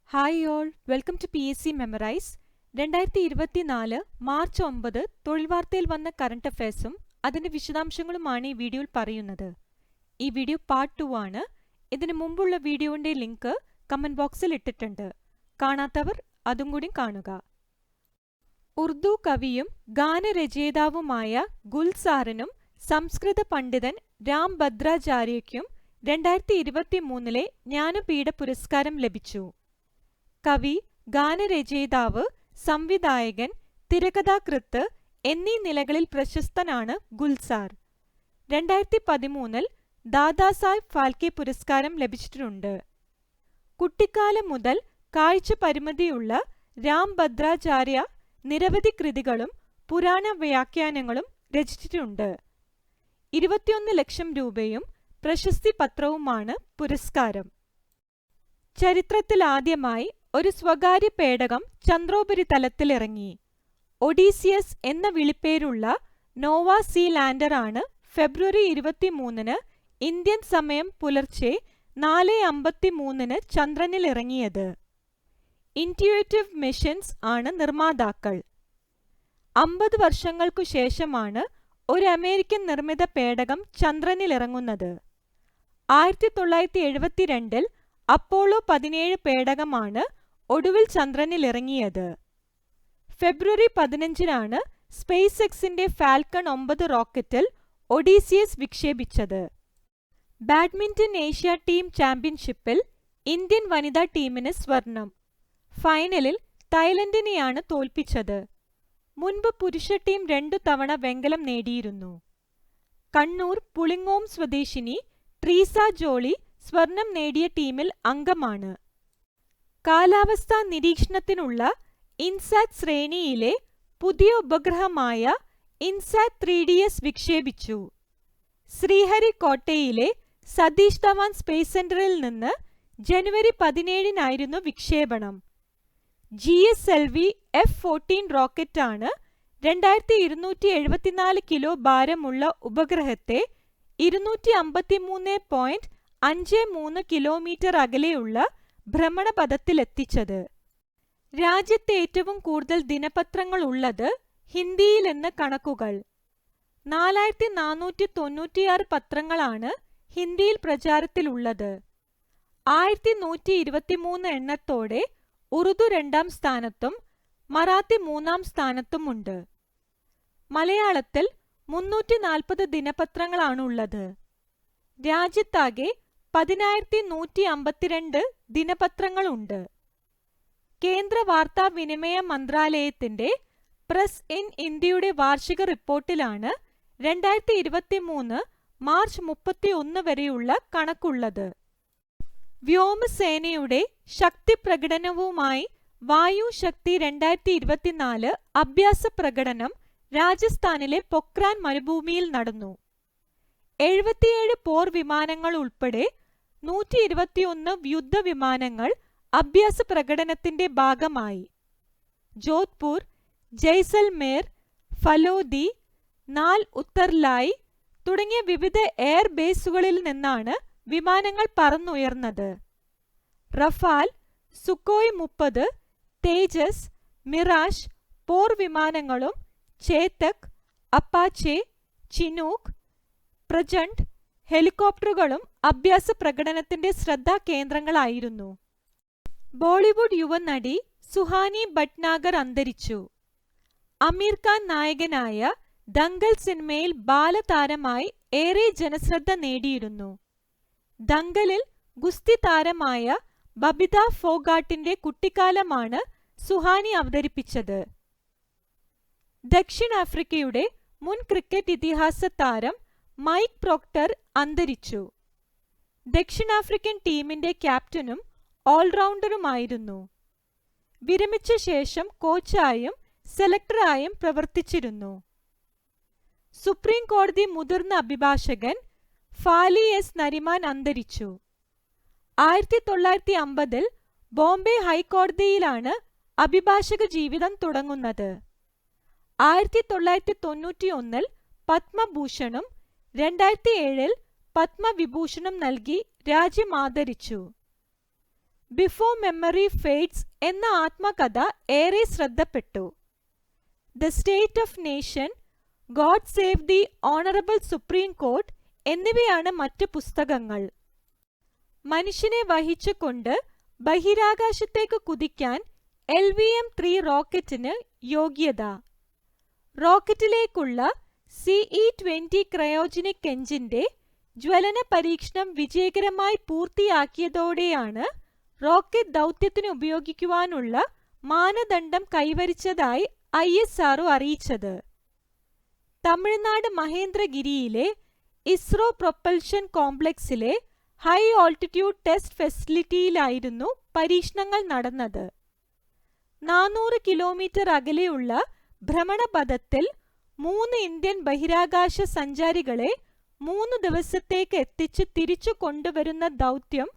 Hi all, welcome to PSC memorize. 2024 March 9 തൊഴിൽ വാർത്തയിൽ വന്ന കറണ്ട് അഫയേഴ്സും അതിന്റെ വിശദാംശങ്ങളുമാണ് ഈ വീഡിയോയിൽ പറയുന്നത്. ഈ വീഡിയോ പാർട്ട് 2 ആണ്. ഇതിനു മുമ്പുള്ള വീഡിയോയുടെ ലിങ്ക് കമന്റ് ബോക്സിൽ ഇട്ടിട്ടുണ്ട്. കാണാത്തവർ അതും കൂടി കാണുക. ഉർദു കവിയും ഗാനരചയിതാവുമായ ഗുൽസാറിനും സംസ്കൃത പണ്ഡിതൻ രാം ഭദ്രാചാര്യയ്ക്കും 2023 ജ്ഞാനപീഠ പുരസ്കാരം ലഭിച്ചു. കവി, ഗാനരചയിതാവ്, സംവിധായകൻ, തിരക്കഥാകൃത്ത് എന്നീ നിലകളിൽ പ്രശസ്തനാണ് ഗുൽസാർ. 2013 ദാദാസാഹേബ് ഫാൽക്കെ പുരസ്കാരം ലഭിച്ചിട്ടുണ്ട്. കുട്ടിക്കാലം മുതൽ കാഴ്ച പരിമിതിയുള്ള രാം ഭദ്രാചാര്യ നിരവധി കൃതികളും പുരാണ വ്യാഖ്യാനങ്ങളും രചിച്ചിട്ടുണ്ട്. 21 ലക്ഷം രൂപയും പ്രശസ്തി പത്രവുമാണ് പുരസ്കാരം. ചരിത്രത്തിലാദ്യമായി ഒരു സ്വകാര്യ പേടകം ചന്ദ്രോപരിതലത്തിലിറങ്ങി. ഒഡീസിയസ് എന്ന വിളിപ്പേരുള്ള നോവ സീ ലാൻഡറാണ് ഫെബ്രുവരി 23 ഇന്ത്യൻ സമയം പുലർച്ചെ 4:53 ചന്ദ്രനിലിറങ്ങിയത്. ഇൻറ്റ്യൂറ്റീവ് മിഷൻസ് ആണ് നിർമ്മാതാക്കൾ. 50 വർഷങ്ങൾക്കു ശേഷമാണ് ഒരു അമേരിക്കൻ നിർമ്മിത പേടകം ചന്ദ്രനിലിറങ്ങുന്നത്. 1972 അപ്പോളോ 17 പേടകമാണ് ഒടുവിൽ ചന്ദ്രനിലിറങ്ങിയത്. ഫെബ്രുവരി 15 സ്പേസ് എക്സിന്റെ ഫാൽക്കൺ 9 റോക്കറ്റിൽ ഒഡീസിയസ് വിക്ഷേപിച്ചത്. ബാഡ്മിന്റൺ ഏഷ്യ ടീം ചാമ്പ്യൻഷിപ്പിൽ ഇന്ത്യൻ വനിതാ ടീമിന് സ്വർണം. ഫൈനലിൽ തായ്ലൻഡിനെയാണ് തോൽപ്പിച്ചത്. മുൻപ് പുരുഷ ടീം 2 തവണ വെങ്കലം നേടിയിരുന്നു. കണ്ണൂർ പുളിങ്ങോം സ്വദേശിനി ട്രീസ ജോളി സ്വർണം നേടിയ ടീമിൽ അംഗമാണ്. കാലാവസ്ഥാ നിരീക്ഷണത്തിനുള്ള ഇൻസാറ്റ് ശ്രേണിയിലെ പുതിയ ഉപഗ്രഹമായ ഇൻസാറ്റ് 3DS വിക്ഷേപിച്ചു. ശ്രീഹരിക്കോട്ടയിലെ സതീഷ് ധവാൻ സ്പേസ് സെന്ററിൽ നിന്ന് ജനുവരി 17 വിക്ഷേപണം. GSLV F-14 റോക്കറ്റാണ് 2274 കിലോ ഭാരമുള്ള ഉപഗ്രഹത്തെ 253.53 കിലോമീറ്റർ അകലെയുള്ള ഭ്രമണപഥത്തിലെത്തിച്ചത്. രാജ്യത്തെ ഏറ്റവും കൂടുതൽ ദിനപത്രങ്ങൾ ഉള്ളത് ഹിന്ദിയിലെന്ന് കണക്കുകൾ. 4496 പത്രങ്ങളാണ് ഹിന്ദിയിൽ പ്രചാരത്തിലുള്ളത്. 1123 എണ്ണത്തോടെ ഉറുദു 2ാം സ്ഥാനത്തും മറാത്തി 3ാം സ്ഥാനത്തുമുണ്ട്. മലയാളത്തിൽ 340 ദിനപത്രങ്ങളാണുള്ളത്. രാജ്യത്താകെ 10152 ദിനപത്രങ്ങളുണ്ട്. കേന്ദ്ര വാർത്താവിനിമയ മന്ത്രാലയത്തിന്റെ പ്രസ് ഇൻ ഇന്ത്യയുടെ വാർഷിക റിപ്പോർട്ടിലാണ് 2023 മാർച്ച് 31 വരെയുള്ള കണക്കുള്ളത്. വ്യോമസേനയുടെ ശക്തി പ്രകടനവുമായി വായു ശക്തി 2024 അഭ്യാസ പ്രകടനം രാജസ്ഥാനിലെ പൊക്രാൻ മരുഭൂമിയിൽ നടന്നു. 77 പോർ വിമാനങ്ങൾ ഉൾപ്പെടെ 121 യുദ്ധവിമാനങ്ങൾ അഭ്യാസ പ്രകടനത്തിന്റെ ഭാഗമായി. ജോധ്പൂർ, ജയ്സൽമേർ, ഫലോദി, നാൽ ഉത്തർലായ് തുടങ്ങിയ വിവിധ എയർ ബേസുകളിൽ നിന്നാണ് വിമാനങ്ങൾ പറന്നുയർന്നത്. റഫാൽ, സുക്കോയ് 30, തേജസ്, മിറാഷ് പോർ വിമാനങ്ങളും ചേതക്, അപ്പാച്ചെ, ചിനൂക്ക്, പ്രചണ്ഡ് ഹെലികോപ്റ്ററുകളും അഭ്യാസ പ്രകടനത്തിന്റെ ശ്രദ്ധാകേന്ദ്രങ്ങളായിരുന്നു. ബോളിവുഡ് യുവനടി സുഹാനി ഭട്നാഗർ അന്തരിച്ചു. അമീർ ഖാൻ നായകനായ ദംഗൽ സിനിമയിൽ ബാലതാരമായി ഏറെ ജനശ്രദ്ധ നേടിയിരുന്നു. ദംഗലിൽ ഗുസ്തി താരമായ ബബിത ഫോഗാട്ടിന്റെ കുട്ടിക്കാലമാണ് സുഹാനി അവതരിപ്പിച്ചത്. ദക്ഷിണാഫ്രിക്കയുടെ മുൻ ക്രിക്കറ്റ് ഇതിഹാസ താരം മൈക്ക് പ്രോക്ടർ അന്തരിച്ചു. ദക്ഷിണാഫ്രിക്കൻ ടീമിന്റെ ക്യാപ്റ്റനും ഓൾറൗണ്ടറുമായിരുന്നു. വിരമിച്ച ശേഷം കോച്ചായും സെലക്ടറായും പ്രവർത്തിച്ചിരുന്നു. സുപ്രീം കോടതി മുതിർന്ന അഭിഭാഷകൻ ഫാലി എസ് നരിമാൻ അന്തരിച്ചു. 1950 ബോംബെ ഹൈക്കോടതിയിലാണ് അഭിഭാഷക ജീവിതം തുടങ്ങുന്നത്. 1991 പത്മഭൂഷണും 2007 പത്മവിഭൂഷണും നൽകി രാജ്യം ആദരിച്ചു. ബിഫോർ മെമ്മറി ഫെയ്ഡ്സ് എന്ന ആത്മകഥ ഏറെ ശ്രദ്ധപ്പെട്ടു. The state of nation, God save the honourable supreme court എന്നിവയാണ് മറ്റ് പുസ്തകങ്ങൾ. മനുഷ്യനെ വഹിച്ചുകൊണ്ട് ബഹിരാകാശത്തേക്ക് കുതിക്കാൻ LVM-3 റോക്കറ്റിന് യോഗ്യത. റോക്കറ്റിലേക്കുള്ള CE-20 ക്രയോജനിക് എഞ്ചിന്റെ ജ്വലന പരീക്ഷണം വിജയകരമായി പൂർത്തിയാക്കിയതോടെയാണ് റോക്കറ്റ് ദൗത്യത്തിന് ഉപയോഗിക്കുവാനുള്ള മാനദണ്ഡം കൈവരിച്ചതായി ISRO അറിയിച്ചത്. തമിഴ്നാട് മഹേന്ദ്രഗിരിയിലെ ഇസ്രോ പ്രൊപ്പൽഷൻ കോംപ്ലക്സിലെ ഹൈ ഓൾട്ടിറ്റ്യൂഡ് ടെസ്റ്റ് ഫെസിലിറ്റിയിലായിരുന്നു പരീക്ഷണങ്ങൾ നടന്നത്. 400 കിലോമീറ്റർ അകലെയുള്ള ഭ്രമണപഥത്തിൽ 3 ഇന്ത്യൻ ബഹിരാകാശ സഞ്ചാരികളെ 3 ദിവസത്തേക്ക് എത്തിച്ച് തിരിച്ചു കൊണ്ടുവരുന്ന ദൗത്യം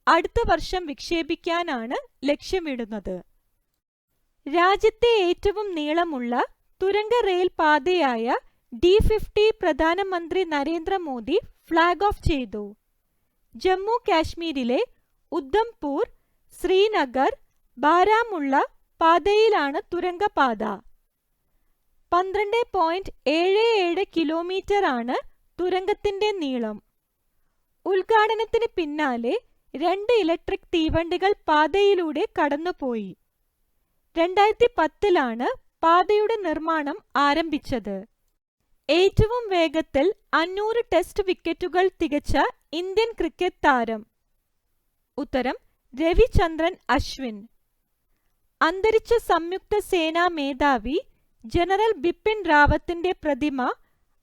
അടുത്ത വർഷം വിക്ഷേപിക്കാനാണ് ലക്ഷ്യമിടുന്നത്. രാജ്യത്തെ ഏറ്റവും നീളമുള്ള തുരങ്ക റെയിൽ പാതയായ D50 പ്രധാനമന്ത്രി നരേന്ദ്രമോദി ഫ്ലാഗ് ഓഫ് ചെയ്തു. ജമ്മു കാശ്മീരിലെ ഉദ്ധംപൂർ, ശ്രീനഗർ, ബാരാമുള്ള പാതയിലാണ് തുരങ്കപാത. 12.77 കിലോമീറ്റർ ആണ് തുരങ്കത്തിന്റെ നീളം. ഉദ്ഘാടനത്തിന് പിന്നാലെ 2 ഇലക്ട്രിക് തീവണ്ടികൾ പാതയിലൂടെ കടന്നുപോയി. 2010 പാതയുടെ നിർമ്മാണം ആരംഭിച്ചത്. ഏറ്റവും വേഗത്തിൽ 500 ടെസ്റ്റ് വിക്കറ്റുകൾ തികച്ച ഇന്ത്യൻ ക്രിക്കറ്റ് താരം. ഉത്തരം രവിചന്ദ്രൻ അശ്വിൻ. അന്തരിച്ച സംയുക്ത സേനാ മേധാവി ജനറൽ ബിപിൻ റാവത്തിന്റെ പ്രതിമ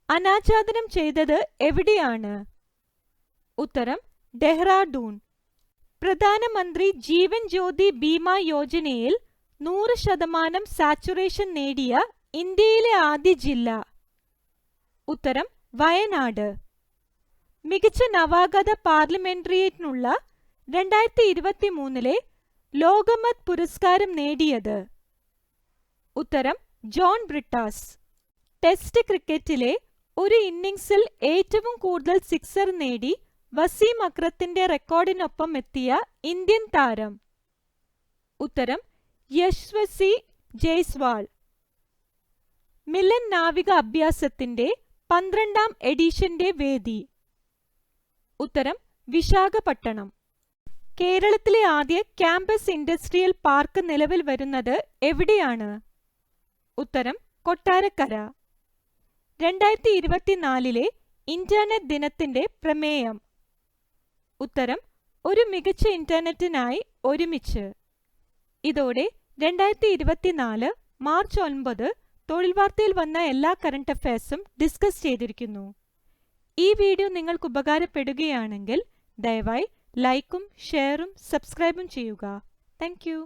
അനാച്ഛാദനം ചെയ്തത് എവിടെയാണ്? ഉത്തരം ഡെഹ്റാഡൂൺ. പ്രധാനമന്ത്രി ജീവൻ ജ്യോതി ബീമാ യോജനയിൽ 100% സാച്ചുറേഷൻ നേടിയ ഇന്ത്യയിലെ ആദ്യ ജില്ല? ഉത്തരം വയനാട്. മികച്ച നവാഗത പാർലമെന്ററിയനുള്ള 2023 ലോകമത് പുരസ്കാരം നേടിയത്? ഉത്തരം ജോൺ ബ്രിട്ടാസ്. ടെസ്റ്റ് ക്രിക്കറ്റിലെ ഒരു ഇന്നിംഗ്സിൽ ഏറ്റവും കൂടുതൽ സിക്സർ നേടി വസീം അക്രത്തിന്റെ റെക്കോർഡിനൊപ്പം എത്തിയ ഇന്ത്യൻ താരം? ഉത്തരം യശസ്വി ജയ്സ്വാൾ. മിലൻ നാവിക അഭ്യാസത്തിന്റെ 12ാം എഡിഷന്റെ വേദി? ഉത്തരം വിശാഖപട്ടണം. കേരളത്തിലെ ആദ്യ ക്യാമ്പസ് ഇൻഡസ്ട്രിയൽ പാർക്ക് നിലവിൽ വരുന്നത് എവിടെയാണ്? ഉത്തരം കൊട്ടാരക്കര. 2024 ഇന്റർനെറ്റ് ദിനത്തിന്റെ പ്രമേയം? ഉത്തരം ഒരു മികച്ച ഇന്റർനെറ്റിനായി ഒരുമിച്ച്. ഇതോടെ 2024 മാർച്ച് 9 തൊഴിൽ വാർത്തയിൽ വന്ന എല്ലാ കറന്റ് അഫയേഴ്സും ഡിസ്കസ് ചെയ്തിരിക്കുന്നു. ഈ വീഡിയോ നിങ്ങൾക്ക് ഉപകാരപ്പെടുകയാണെങ്കിൽ ദയവായി ലൈക്കും ഷെയറും സബ്സ്ക്രൈബും ചെയ്യുക. Thank you.